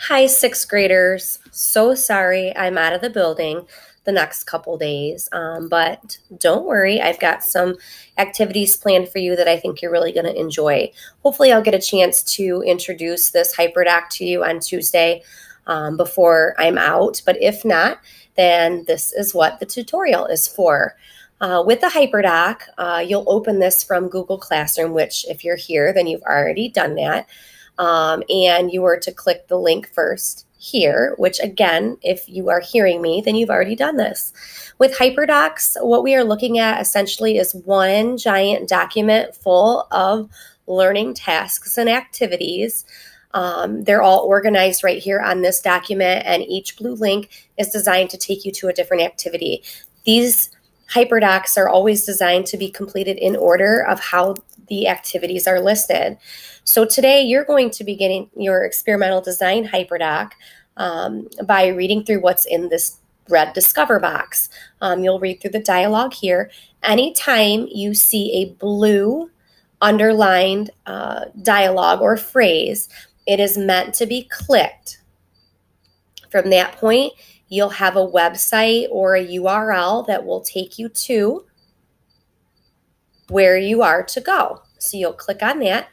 Hi, sixth graders. So sorry I'm out of the building the next couple days, but don't worry. I've got some activities planned for you that I think you're really going to enjoy. Hopefully, I'll get a chance to introduce this Hyperdoc to you on Tuesday before I'm out, but if not, then this is what the tutorial is for. With the Hyperdoc, you'll open this from Google Classroom, which if you're here, then you've already done that. And you were to click the link first here, which again, if you are hearing me, then you've already done this. With Hyperdocs, what we are looking at essentially is one giant document full of learning tasks and activities. They're all organized right here on this document, and each blue link is designed to take you to a different activity. These Hyperdocs are always designed to be completed in order of how the activities are listed. So today you're going to be getting your experimental design Hyperdoc by reading through what's in this red Discover box. You'll read through the dialogue here. Anytime you see a blue underlined dialogue or phrase, it is meant to be clicked. From that point, you'll have a website or a URL that will take you to where you are to go. So you'll click on that.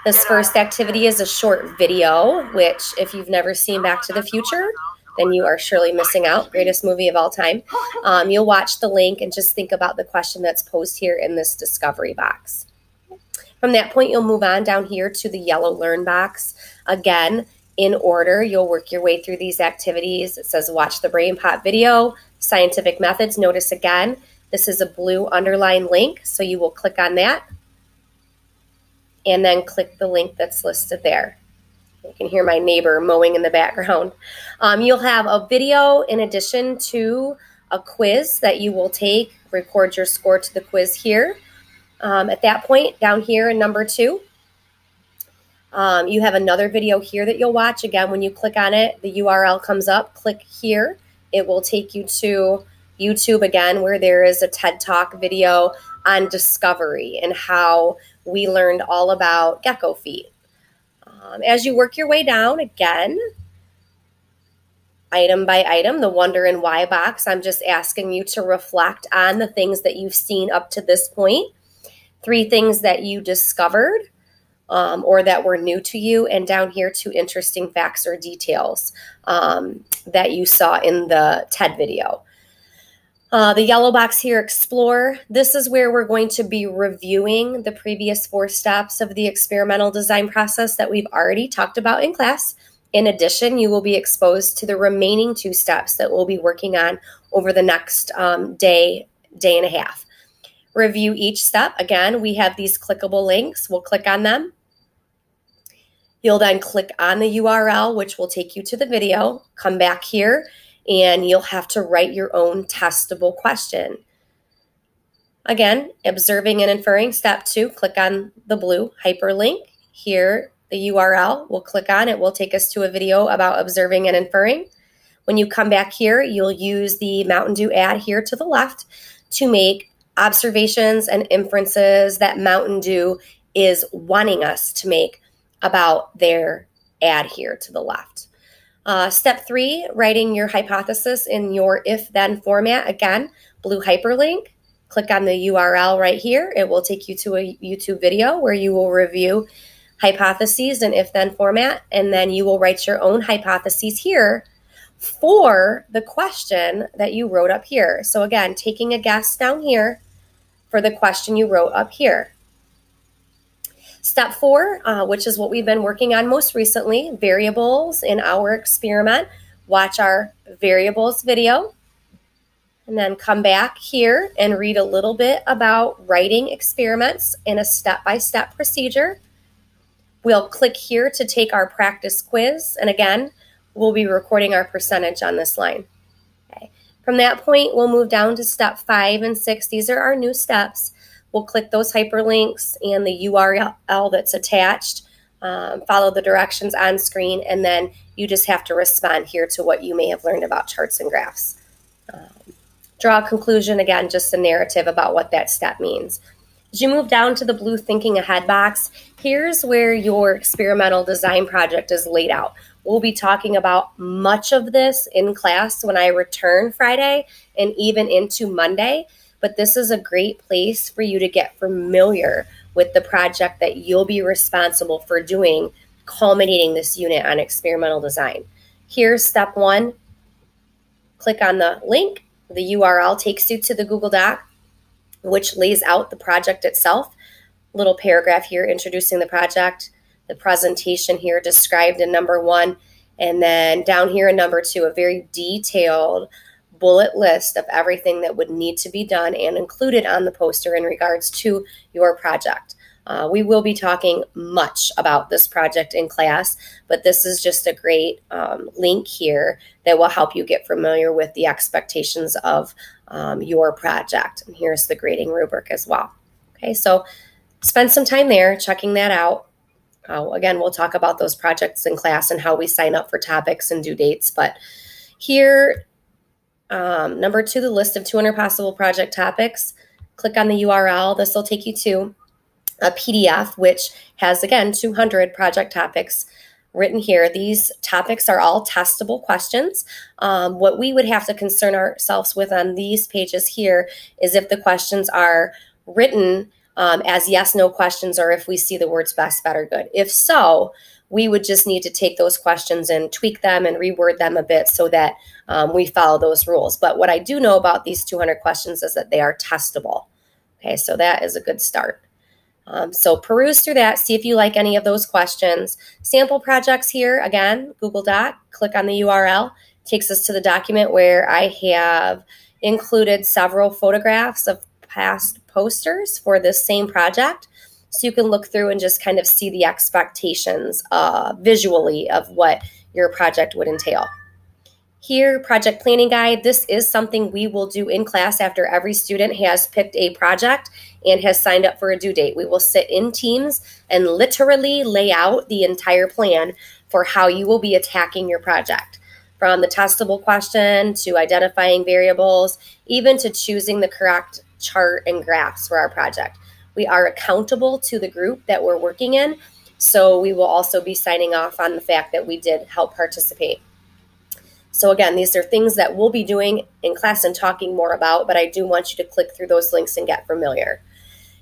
This first activity is a short video, which if you've never seen Back to the Future, then you are surely missing out. Greatest movie of all time. You'll watch the link and just think about the question that's posed here in this discovery box. From that point, you'll move on down here to the yellow Learn box. Again, in order, you'll work your way through these activities. It says watch the Brain Pop video, scientific methods. Notice again, this is a blue underlined link, so you will click on that and then click the link that's listed there. You can hear my neighbor mowing in the background. You'll have a video in addition to a quiz that you will take, record your score to the quiz here. At that point, down here in number 2, you have another video here that you'll watch. Again, when you click on it, the URL comes up. Click here. It will take you to YouTube again, where there is a TED Talk video on discovery and how we learned all about gecko feet. As you work your way down, again, item by item, the wonder and why box, I'm just asking you to reflect on the things that you've seen up to this point. 3 things that you discovered or that were new to you, and down here 2 interesting facts or details that you saw in the TED video. The yellow box here, Explore. This is where we're going to be reviewing the previous 4 steps of the experimental design process that we've already talked about in class. In addition, you will be exposed to the remaining 2 steps that we'll be working on over the next day and a half. Review each step. Again, we have these clickable links. We'll click on them. You'll then click on the URL, which will take you to the video. Come back here, and you'll have to write your own testable question. Again, observing and inferring, step 2, click on the blue hyperlink. Here, the URL, we'll click on it. Will take us to a video about observing and inferring. When you come back here, you'll use the Mountain Dew ad here to the left to make observations and inferences that Mountain Dew is wanting us to make about their ad here to the left. Step 3, writing your hypothesis in your if-then format. Again, blue hyperlink. Click on the URL right here. It will take you to a YouTube video where you will review hypotheses in if-then format, and then you will write your own hypotheses here for the question that you wrote up here. So again, taking a guess down here for the question you wrote up here. Step 4, which is what we've been working on most recently, variables in our experiment. Watch our variables video, and then come back here and read a little bit about writing experiments in a step-by-step procedure. We'll click here to take our practice quiz, and again, we'll be recording our percentage on this line. Okay. From that point, we'll move down to step 5 and 6. These are our new steps. We'll click those hyperlinks and the URL that's attached, follow the directions on screen, and then you just have to respond here to what you may have learned about charts and graphs. Draw a conclusion, again, just a narrative about what that step means. As you move down to the blue Thinking Ahead box, here's where your experimental design project is laid out. We'll be talking about much of this in class when I return Friday and even into Monday, but this is a great place for you to get familiar with the project that you'll be responsible for doing, culminating this unit on experimental design. Here's step 1. Click on the link. The URL takes you to the Google Doc, which lays out the project itself. Little paragraph here introducing the project, the presentation here described in number 1, and then down here in number 2, a very detailed bullet list of everything that would need to be done and included on the poster in regards to your project. We will be talking much about this project in class, but this is just a great link here that will help you get familiar with the expectations of your project. And here's the grading rubric as well. Okay, so spend some time there checking that out. Again, we'll talk about those projects in class and how we sign up for topics and due dates. But here, number 2, the list of 200 possible project topics. Click on the URL. This will take you to a PDF, which has, again, 200 project topics written here. These topics are all testable questions. What we would have to concern ourselves with on these pages here is if the questions are written as yes/no questions, or if we see the words best, better, good. If so, we would just need to take those questions and tweak them and reword them a bit so that we follow those rules. But what I do know about these 200 questions is that they are testable. Okay, so that is a good start. So peruse through that, see if you like any of those questions. Sample projects here, again, Google Doc, click on the URL, takes us to the document where I have included several photographs of past posters for this same project. So you can look through and just kind of see the expectations visually of what your project would entail. Here, project planning guide. This is something we will do in class after every student has picked a project and has signed up for a due date. We will sit in teams and literally lay out the entire plan for how you will be attacking your project. From the testable question to identifying variables, even to choosing the correct chart and graphs for our project. We are accountable to the group that we're working in, so we will also be signing off on the fact that we did help participate. So again, these are things that we'll be doing in class and talking more about, but I do want you to click through those links and get familiar.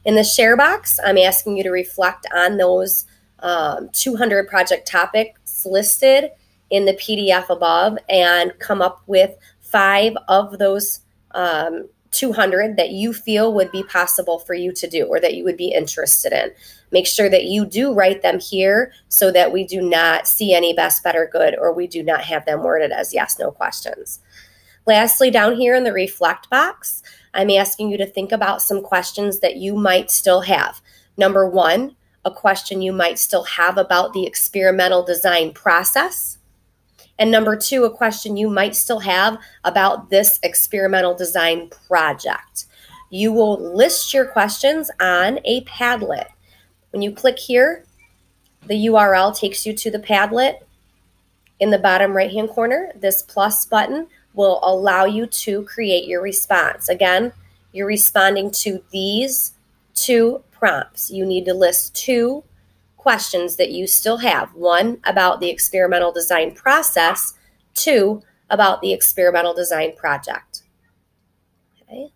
In the share box, I'm asking you to reflect on those 200 project topics listed in the PDF above and come up with 5 of those 200 that you feel would be possible for you to do or that you would be interested in. Make sure that you do write them here so that we do not see any best, better, good, or we do not have them worded as yes/no questions. Lastly, down here in the reflect box, I'm asking you to think about some questions that you might still have. Number 1, a question you might still have about the experimental design process. And number 2, a question you might still have about this experimental design project. You will list your questions on a Padlet. When you click here, the URL takes you to the Padlet. In the bottom right-hand corner, this plus button will allow you to create your response. Again, you're responding to these 2 prompts. You need to list 2 questions that you still have. 1, about the experimental design process. 2, about the experimental design project. Okay.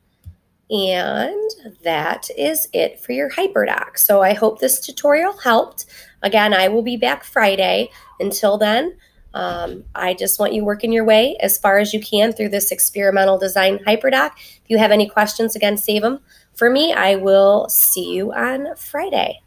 And that is it for your Hyperdoc. So I hope this tutorial helped. Again, I will be back Friday. Until then, I just want you working your way as far as you can through this experimental design Hyperdoc. If you have any questions, again, save them for me. I will see you on Friday.